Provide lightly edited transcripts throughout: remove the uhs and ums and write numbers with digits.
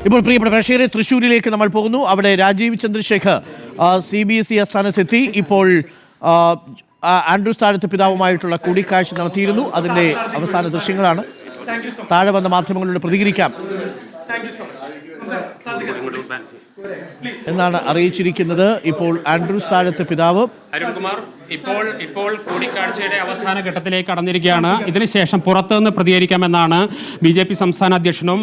ഇപ്പോൾ പ്രിയപ്പെട്ട പ്രേക്ഷകരെ, തൃശ്ശൂരിലേക്ക് നമ്മൾ പോകുന്നു. അവിടെ രാജീവ് ചന്ദ്രശേഖർ CBSE ആസ്ഥാനത്തെത്തി. ഇപ്പോൾ ആൻഡ്രൂസ് താഴത്ത് പിതാവുമായിട്ടുള്ള കൂടിക്കാഴ്ച നടത്തിയിരുന്നു. അതിൻ്റെ അവസാന ദൃശ്യങ്ങളാണ്. താഴെ വന്ന മാധ്യമങ്ങളിലൂടെ പ്രതികരിക്കാം എന്നാണ് അറിയിച്ചിരിക്കുന്നത്. ഇപ്പോൾ ആൻഡ്രൂസ് താഴത്ത് പിതാവ് അരുൺകുമാർ ഇപ്പോൾ കൂടിക്കാഴ്ചയുടെ അവസാന ഘട്ടത്തിലേക്ക് കടന്നിരിക്കുകയാണ്. ഇതിനുശേഷം പുറത്തുനിന്ന് പ്രതികരിക്കാമെന്നാണ് BJP സംസ്ഥാന അധ്യക്ഷനും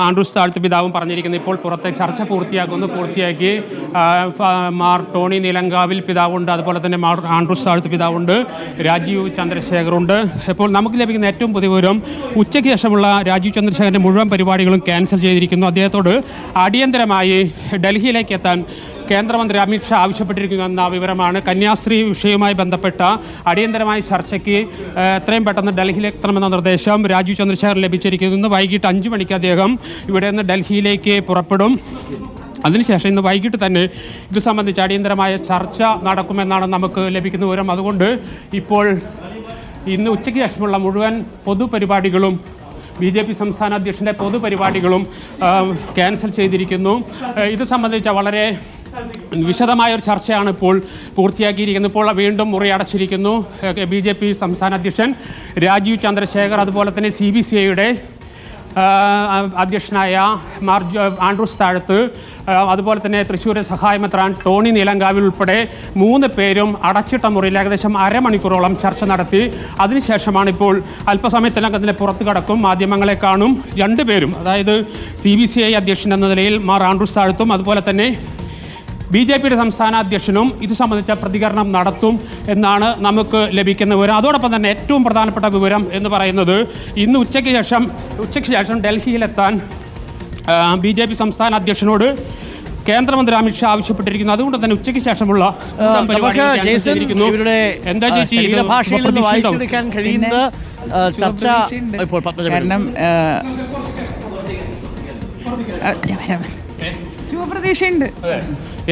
ആൻഡ്രൂസ് താഴത്ത് പിതാവും പറഞ്ഞിരിക്കുന്നത്. ഇപ്പോൾ പുറത്തെ ചർച്ച പൂർത്തിയാക്കി മാർ ടോണി നീലങ്കാവിൽ പിതാവുണ്ട്, അതുപോലെ തന്നെ മാർ ആൻഡ്രൂസ് താഴത്ത് പിതാവുണ്ട്, രാജീവ് ചന്ദ്രശേഖറുണ്ട്. ഇപ്പോൾ നമുക്ക് ലഭിക്കുന്ന ഏറ്റവും പുതിയ വിവരം, ഉച്ചയ്ക്ക് ശേഷമുള്ള രാജീവ് ചന്ദ്രശേഖരൻ്റെ മുഴുവൻ പരിപാടികളും ക്യാൻസൽ ചെയ്തിരിക്കുന്നു. അദ്ദേഹത്തോട് അടിയന്തരമായി ഡൽഹിയിലേക്ക് എത്താൻ കേന്ദ്രമന്ത്രി അമിത്ഷാ ആവശ്യപ്പെട്ടിരിക്കുന്നു എന്ന വിവരമാണ്. കന്യാസ്ത്രീ വിഷയവുമായി ബന്ധപ്പെട്ട അടിയന്തരമായ ചർച്ചയ്ക്ക് എത്രയും പെട്ടെന്ന് ഡൽഹിയിലേക്ക് എത്തണമെന്ന നിർദ്ദേശം രാജീവ് ചന്ദ്രശേഖർ ലഭിച്ചിരിക്കുന്നു. വൈകിട്ട് 5 മണിക്ക് അദ്ദേഹം ഇവിടെ നിന്ന് ഡൽഹിയിലേക്ക് പുറപ്പെടും. അതിനുശേഷം ഇന്ന് വൈകിട്ട് തന്നെ ഇത് സംബന്ധിച്ച് അടിയന്തരമായ ചർച്ച നടക്കുമെന്നാണ് നമുക്ക് ലഭിക്കുന്ന വിവരം. അതുകൊണ്ട് ഇപ്പോൾ ഇന്ന് ഉച്ചയ്ക്ക് ശേഷമുള്ള മുഴുവൻ പൊതുപരിപാടികളും BJP സംസ്ഥാന അധ്യക്ഷൻ്റെ പൊതുപരിപാടികളും ക്യാൻസൽ ചെയ്തിരിക്കുന്നു. ഇത് സംബന്ധിച്ച വളരെ വിശദമായൊരു ചർച്ചയാണ് ഇപ്പോൾ പൂർത്തിയാക്കിയിരിക്കുന്നത്. ഇപ്പോൾ വീണ്ടും മുറി അടച്ചിരിക്കുന്നു. BJP സംസ്ഥാന അധ്യക്ഷൻ രാജീവ് ചന്ദ്രശേഖർ, അതുപോലെ തന്നെ CBCIയുടെ അധ്യക്ഷനായ മാർ ആൻഡ്രൂസ് താഴത്ത്, അതുപോലെ തന്നെ തൃശ്ശൂർ സഹായമെത്രാൻ ടോണി നീലങ്കാവിൽ ഉൾപ്പെടെ 3 പേരും അടച്ചിട്ട മുറിയിൽ ഏകദേശം അരമണിക്കൂറോളം ചർച്ച നടത്തി. അതിനുശേഷമാണ് ഇപ്പോൾ അല്പസമയത്തിനകം തന്നെ പുറത്തു കടക്കും, മാധ്യമങ്ങളെ കാണും. 2 പേരും, അതായത് CBCI അധ്യക്ഷൻ എന്ന നിലയിൽ മാർ ആൻഡ്രൂസ് താഴത്തും അതുപോലെ തന്നെ BJPയുടെ സംസ്ഥാന അധ്യക്ഷനും ഇത് സംബന്ധിച്ച പ്രതികരണം നടത്തും എന്നാണ് നമുക്ക് ലഭിക്കുന്ന വിവരം. അതോടൊപ്പം തന്നെ ഏറ്റവും പ്രധാനപ്പെട്ട വിവരം എന്ന് പറയുന്നത്, ഇന്ന് ഉച്ചയ്ക്ക് ശേഷം ഡൽഹിയിലെത്താൻ BJP സംസ്ഥാന അധ്യക്ഷനോട് കേന്ദ്രമന്ത്രി അമിത്ഷാ ആവശ്യപ്പെട്ടിരിക്കുന്നു. അതുകൊണ്ട് തന്നെ ഉച്ചയ്ക്ക് ശേഷമുള്ള ശുഭപ്രതീക്ഷയുണ്ട്.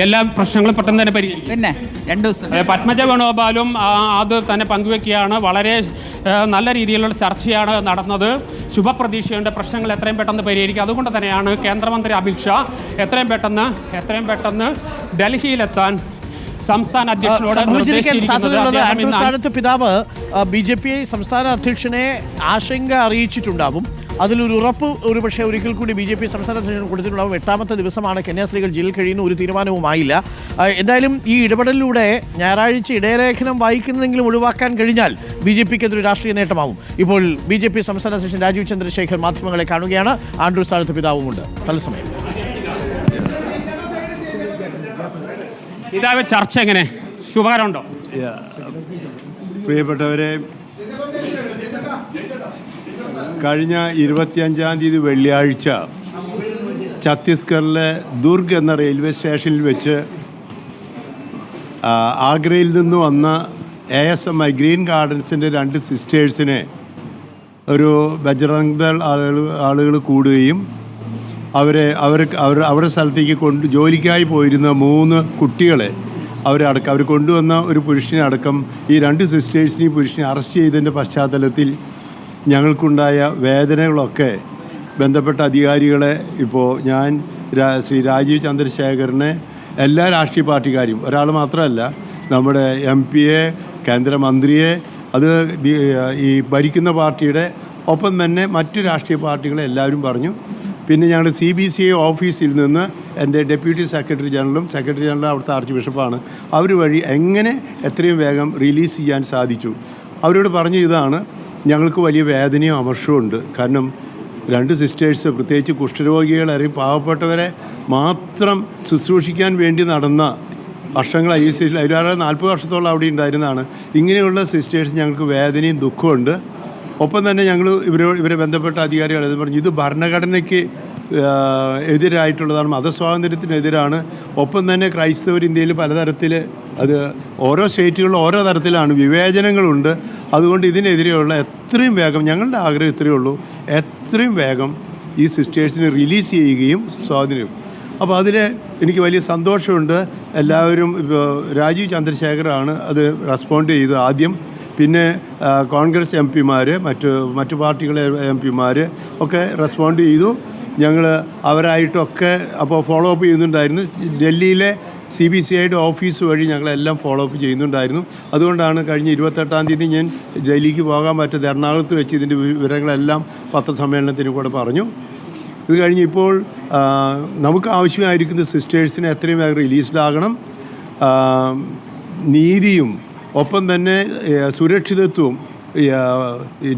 എല്ലാ പ്രശ്നങ്ങളും പെട്ടെന്ന് തന്നെ പരിഹരിക്കും. പിന്നെ 2 ദിവസം പത്മജ വേണുഗോപാലും അത് തന്നെ പങ്കുവെക്കുകയാണ്. വളരെ നല്ല രീതിയിലുള്ള ചർച്ചയാണ് നടന്നത്. ശുഭപ്രതീക്ഷയുടെ പ്രശ്നങ്ങൾ എത്രയും പെട്ടെന്ന് പരിഹരിക്കുക. അതുകൊണ്ട് തന്നെയാണ് കേന്ദ്രമന്ത്രി അമിത്ഷാ എത്രയും പെട്ടെന്ന് ഡൽഹിയിലെത്താൻ സംസ്ഥാന അധ്യക്ഷനോട് നിർദ്ദേശിച്ചിരിക്കുന്നത്. പിതാവ് BJP സംസ്ഥാന അധ്യക്ഷനെ ആശങ്ക അറിയിച്ചിട്ടുണ്ടാവും. അതിലൊരു ഉറപ്പ് ഒരുപക്ഷെ ഒരിക്കൽ കൂടി BJP സംസ്ഥാന അധ്യക്ഷൻ കൊടുത്തിട്ടുണ്ടാവും. 8ാമത്തെ ദിവസമാണ് കന്യാസ്ത്രീകൾ ജയിലിൽ കഴിയുന്ന, ഒരു തീരുമാനവുമായില്ല. എന്തായാലും ഈ ഇടപെടലിലൂടെ ഞായറാഴ്ച ഇടയലേഖനം വായിക്കുന്നതെങ്കിലും ഒഴിവാക്കാൻ കഴിഞ്ഞാൽ BJPക്ക് അതൊരു രാഷ്ട്രീയ നേട്ടമാവും. ഇപ്പോൾ BJP സംസ്ഥാന അധ്യക്ഷൻ രാജീവ് ചന്ദ്രശേഖർ മാധ്യമങ്ങളെ കാണുകയാണ്. ആൻഡ്രൂസ് താഴത്ത് പിതാവുമുണ്ട് തത്സമയം. ഇതായ ചർച്ച എങ്ങനെ, ശുഭകരമുണ്ടോ? പ്രിയപ്പെട്ടവരെ, കഴിഞ്ഞ 25-ാം തീയതി വെള്ളിയാഴ്ച ഛത്തീസ്ഗഡിലെ ദുർഗ് എന്ന റെയിൽവേ സ്റ്റേഷനിൽ വെച്ച് ആഗ്രയിൽ നിന്ന് വന്ന ASMI ഗ്രീൻ ഗാർഡൻസിൻ്റെ 2 സിസ്റ്റേഴ്സിനെ ഒരു ബജ്റംഗ് ദൾ ആളുകൾ കൂടുകയും അവരുടെ സ്ഥലത്തേക്ക് ജോലിക്കായി പോയിരുന്ന 3 കുട്ടികളെ അവർ കൊണ്ടുവന്ന ഒരു പുരുഷനെ അടക്കം ഈ 2 സിസ്റ്റേഴ്സിനെയും പുരുഷനെ അറസ്റ്റ് ചെയ്തതിൻ്റെ പശ്ചാത്തലത്തിൽ ഞങ്ങൾക്കുണ്ടായ വേദനകളൊക്കെ ബന്ധപ്പെട്ട അധികാരികളെ ഇപ്പോൾ ഞാൻ ശ്രീ രാജീവ് ചന്ദ്രശേഖറിനെ എല്ലാ രാഷ്ട്രീയ പാർട്ടിക്കാരും, ഒരാൾ മാത്രമല്ല, നമ്മുടെ MP-യെ, കേന്ദ്രമന്ത്രിയെ, അത് ഈ ഭരിക്കുന്ന പാർട്ടിയുടെ ഒപ്പം തന്നെ മറ്റു രാഷ്ട്രീയ പാർട്ടികളെ എല്ലാവരും പറഞ്ഞു. പിന്നെ ഞങ്ങൾ CBCI ഓഫീസിൽ നിന്ന് എൻ്റെ ഡെപ്യൂട്ടി സെക്രട്ടറി ജനറലും അവിടുത്തെ ആർച്ച് ബിഷപ്പാണ്, അവർ വഴി എങ്ങനെ എത്രയും വേഗം റിലീസ് ചെയ്യാൻ സാധിച്ചു. അവരോട് പറഞ്ഞ ഇതാണ്, ഞങ്ങൾക്ക് വലിയ വേദനയും അമർഷവും ഉണ്ട്. കാരണം 2 സിസ്റ്റേഴ്സ്, പ്രത്യേകിച്ച് കുഷ്ഠരോഗികളെ അല്ലെങ്കിൽ പാവപ്പെട്ടവരെ മാത്രം ശുശ്രൂഷിക്കാൻ വേണ്ടി നടന്ന വർഷങ്ങൾ ICCയിൽ 40 വർഷത്തോളം അവിടെ ഉണ്ടായിരുന്നതാണ്. ഇങ്ങനെയുള്ള സിസ്റ്റേഴ്സ് ഞങ്ങൾക്ക് വേദനയും ദുഃഖമുണ്ട്. ഒപ്പം തന്നെ ഞങ്ങൾ ഇവരെ ബന്ധപ്പെട്ട അധികാരികൾ അത് പറഞ്ഞു, ഇത് ഭരണഘടനയ്ക്ക് എതിരായിട്ടുള്ളതാണ്, മതസ്വാതന്ത്ര്യത്തിനെതിരാണ്. ഒപ്പം തന്നെ ക്രൈസ്തവർ ഇന്ത്യയിൽ പലതരത്തിൽ, അത് ഓരോ സ്റ്റേറ്റുകളിലും ഓരോ തരത്തിലാണ്, വിവേചനങ്ങളുണ്ട്. അതുകൊണ്ട് ഇതിനെതിരെയുള്ള എത്രയും വേഗം, ഞങ്ങളുടെ ആഗ്രഹം ഇത്രയേ ഉള്ളൂ, എത്രയും വേഗം ഈ സിസ്റ്റേഴ്സിനെ റിലീസ് ചെയ്യുകയും സ്വാതന്ത്ര്യം. അപ്പോൾ അതിൽ എനിക്ക് വലിയ സന്തോഷമുണ്ട്. എല്ലാവരും, രാജീവ് ചന്ദ്രശേഖറാണ് അത് റെസ്പോണ്ട് ചെയ്തത് ആദ്യം. പിന്നെ കോൺഗ്രസ് MP-മാർ, മറ്റു പാർട്ടികളെ MP-മാർ ഒക്കെ റെസ്പോണ്ട് ചെയ്തു. ഞങ്ങൾ അവരായിട്ടൊക്കെ അപ്പോൾ ഫോളോ അപ്പ് ചെയ്യുന്നുണ്ടായിരുന്നു. ഡൽഹിയിലെ CBCIയുടെ ഓഫീസ് വഴി ഞങ്ങളെല്ലാം ഫോളോ അപ്പ് ചെയ്യുന്നുണ്ടായിരുന്നു. അതുകൊണ്ടാണ് കഴിഞ്ഞ 28-ാം തീയതി ഞാൻ ഡൽഹിക്ക് പോകാൻ പറ്റാതെ എറണാകുളത്ത് വെച്ച് ഇതിൻ്റെ വിവരങ്ങളെല്ലാം പത്രസമ്മേളനത്തിന് കൂടെ പറഞ്ഞു. ഇത് കഴിഞ്ഞ് ഇപ്പോൾ നമുക്ക് ആവശ്യമായിരിക്കുന്ന സിസ്റ്റേഴ്സിനെ എത്രയും വേഗം റിലീസ്ഡാകണം. നീതിയും ഒപ്പം തന്നെ സുരക്ഷിതത്വവും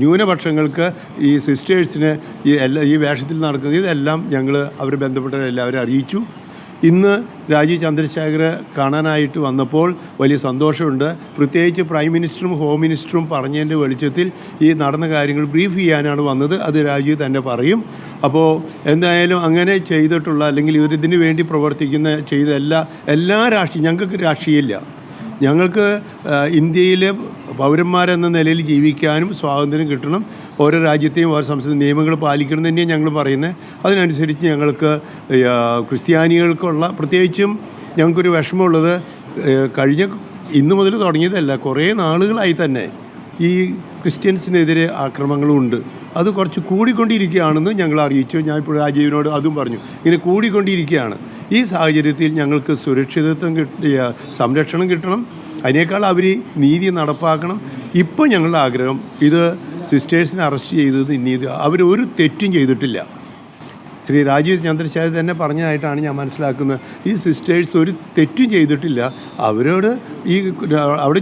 ന്യൂനപക്ഷങ്ങൾക്ക് ഈ സിസ്റ്റേഴ്സിന് ഈ വേഷത്തിൽ നടക്കുന്നത് ഇതെല്ലാം ഞങ്ങൾ അവർ ബന്ധപ്പെട്ടവരെല്ലാവരും അറിയിച്ചു. ഇന്ന് രാജീവ് ചന്ദ്രശേഖർ കാണാനായിട്ട് വന്നപ്പോൾ വലിയ സന്തോഷമുണ്ട്. പ്രത്യേകിച്ച് പ്രൈം മിനിസ്റ്ററും ഹോം മിനിസ്റ്ററും പറഞ്ഞതിൻ്റെ വെളിച്ചത്തിൽ ഈ നടന്ന കാര്യങ്ങൾ ബ്രീഫ് ചെയ്യാനാണ് വന്നത്. അത് രാജീവ് തന്നെ പറയും. അപ്പോൾ എന്തായാലും അങ്ങനെ ചെയ്തിട്ടുള്ള അല്ലെങ്കിൽ ഇതിന് വേണ്ടി പ്രവർത്തിക്കുന്ന ചെയ്ത എല്ലാ ഞങ്ങൾക്ക് രാഷ്ട്രീയമില്ല. ഞങ്ങൾക്ക് ഇന്ത്യയിലെ പൗരന്മാരെന്ന നിലയിൽ ജീവിക്കാനും സ്വാതന്ത്ര്യം കിട്ടണം. ഓരോ രാജ്യത്തെയും ഓരോ സംസ്ഥാന നിയമങ്ങൾ പാലിക്കണം തന്നെയാണ് ഞങ്ങൾ പറയുന്നത്. അതിനനുസരിച്ച് ഞങ്ങൾക്ക് ക്രിസ്ത്യാനികൾക്കുള്ള പ്രത്യേകിച്ചും ഞങ്ങൾക്കൊരു വിഷമമുള്ളത് ഇന്നു മുതൽ തുടങ്ങിയതല്ല, കുറേ നാളുകളായി തന്നെ ഈ ക്രിസ്ത്യൻസിനെതിരെ ആക്രമണങ്ങളുണ്ട്. അത് കുറച്ച് കൂടിക്കൊണ്ടിരിക്കുകയാണെന്ന് ഞങ്ങൾ അറിയിച്ചു. ഞാൻ ഇപ്പോൾ രാജീവിനോട് അതും പറഞ്ഞു, ഇങ്ങനെ കൂടിക്കൊണ്ടിരിക്കുകയാണ്. ഈ സാഹചര്യത്തിൽ ഞങ്ങൾക്ക് സുരക്ഷിതത്വം സംരക്ഷണം കിട്ടണം. അതിനേക്കാൾ അവർ നീതി നടപ്പാക്കണം. ഇപ്പോൾ ഞങ്ങളുടെ ആഗ്രഹം ഇത് സിസ്റ്റേഴ്സിനെ അറസ്റ്റ് ചെയ്തത് നീതി, അവരൊരു തെറ്റും ചെയ്തിട്ടില്ല. ശ്രീ രാജീവ് ചന്ദ്രശേഖർ തന്നെ പറഞ്ഞതായിട്ടാണ് ഞാൻ മനസ്സിലാക്കുന്നത്. ഈ സിസ്റ്റേഴ്സ് ഒരു തെറ്റും ചെയ്തിട്ടില്ല. അവരോട് അവിടെ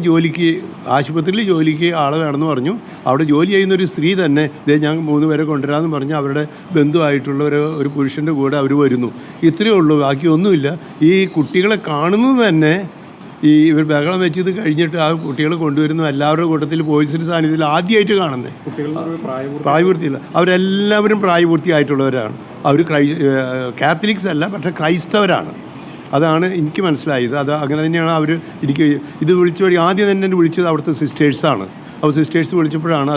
ആശുപത്രിയിൽ ജോലിക്ക് ആളെ വേണമെന്ന് പറഞ്ഞു. അവിടെ ജോലി ചെയ്യുന്നൊരു സ്ത്രീ തന്നെ ഞാൻ 3 പേരെ കൊണ്ടുവരാമെന്ന് പറഞ്ഞ് അവരുടെ ബന്ധുവായിട്ടുള്ള ഒരു പുരുഷൻ്റെ കൂടെ അവർ വരുന്നു. ഇത്രയേ ഉള്ളൂ, ബാക്കിയൊന്നുമില്ല. ഈ കുട്ടികളെ കാണുന്നത് തന്നെ ഇവർ ബഹളം വെച്ചത് കഴിഞ്ഞിട്ട് ആ കുട്ടികളെ കൊണ്ടുവരുന്നു. എല്ലാവരുടെ കൂട്ടത്തിൽ പോലീസിൻ്റെ സാന്നിധ്യത്തിൽ ആദ്യമായിട്ട് കാണുന്നത്. പ്രായപൂർത്തിയില്ല, അവരെല്ലാവരും പ്രായപൂർത്തിയായിട്ടുള്ളവരാണ്. അവർ കാത്തലിക്സ് അല്ല, പക്ഷേ ക്രൈസ്തവരാണ്. അതാണ് എനിക്ക് മനസ്സിലായത്. അങ്ങനെ തന്നെയാണ് എനിക്ക് ഇത് ആദ്യം തന്നെ വിളിച്ചത് അവിടുത്തെ സിസ്റ്റേഴ്സാണ്. അപ്പോൾ സിസ്റ്റേഴ്സ് വിളിച്ചപ്പോഴാണ്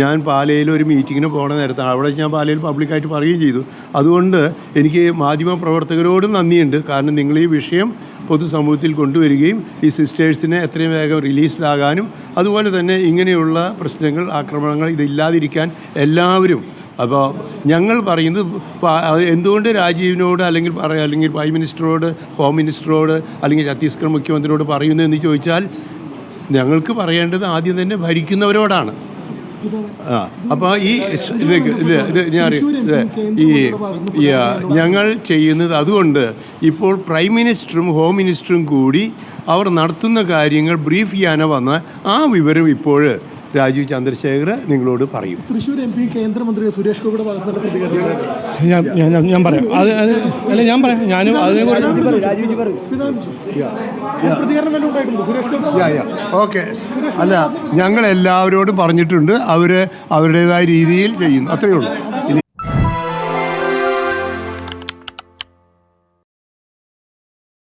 ഞാൻ പാലയിൽ ഒരു മീറ്റിങ്ങിന് പോകുന്ന നേരത്താണ്. അവിടെ ഞാൻ പാലയിൽ പബ്ലിക്കായിട്ട് പറയുകയും ചെയ്തു. അതുകൊണ്ട് എനിക്ക് മാധ്യമപ്രവർത്തകരോടും നന്ദിയുണ്ട്. കാരണം നിങ്ങൾ ഈ വിഷയം പൊതുസമൂഹത്തിൽ കൊണ്ടുവരികയും ഈ സിസ്റ്റേഴ്സിനെ എത്രയും വേഗം റിലീസ്ഡാകാനും അതുപോലെ തന്നെ ഇങ്ങനെയുള്ള പ്രശ്നങ്ങൾ ആക്രമണങ്ങൾ ഇതില്ലാതിരിക്കാൻ എല്ലാവരും. അപ്പോൾ ഞങ്ങൾ പറയുന്നത് എന്തുകൊണ്ട് രാജീവിനോട് അല്ലെങ്കിൽ പ്രൈം മിനിസ്റ്ററോട് ഹോം മിനിസ്റ്ററോട് അല്ലെങ്കിൽ ഛത്തീസ്ഗഡ് മുഖ്യമന്ത്രിയോട് പറയുന്നതെന്ന് ചോദിച്ചാൽ ഞങ്ങൾക്ക് പറയേണ്ടത് ആദ്യം തന്നെ ഭരിക്കുന്നവരോടാണ്. അപ്പോൾ ഞങ്ങൾ ചെയ്യുന്നത് അതുകൊണ്ട് ഇപ്പോൾ പ്രൈം മിനിസ്റ്ററും ഹോം മിനിസ്റ്ററും കൂടി അവർ നടത്തുന്ന കാര്യങ്ങൾ ബ്രീഫ് ചെയ്യാനോ വന്ന ആ വിവരം ഇപ്പോൾ രാജീവ് ചന്ദ്രശേഖർ നിങ്ങളോട് പറയും. തൃശ്ശൂർ MP കേന്ദ്രമന്ത്രി സുരേഷ് ഗോപിയുടെ ഞാൻ പറയാം. ഞാൻ പറയാം. ഞാനും ഓക്കെ. അല്ല, ഞങ്ങൾ എല്ലാവരോടും പറഞ്ഞിട്ടുണ്ട്. അവരുടേതായ രീതിയിൽ ചെയ്യുന്നു. അത്രയേ ഉള്ളൂ. ഇനി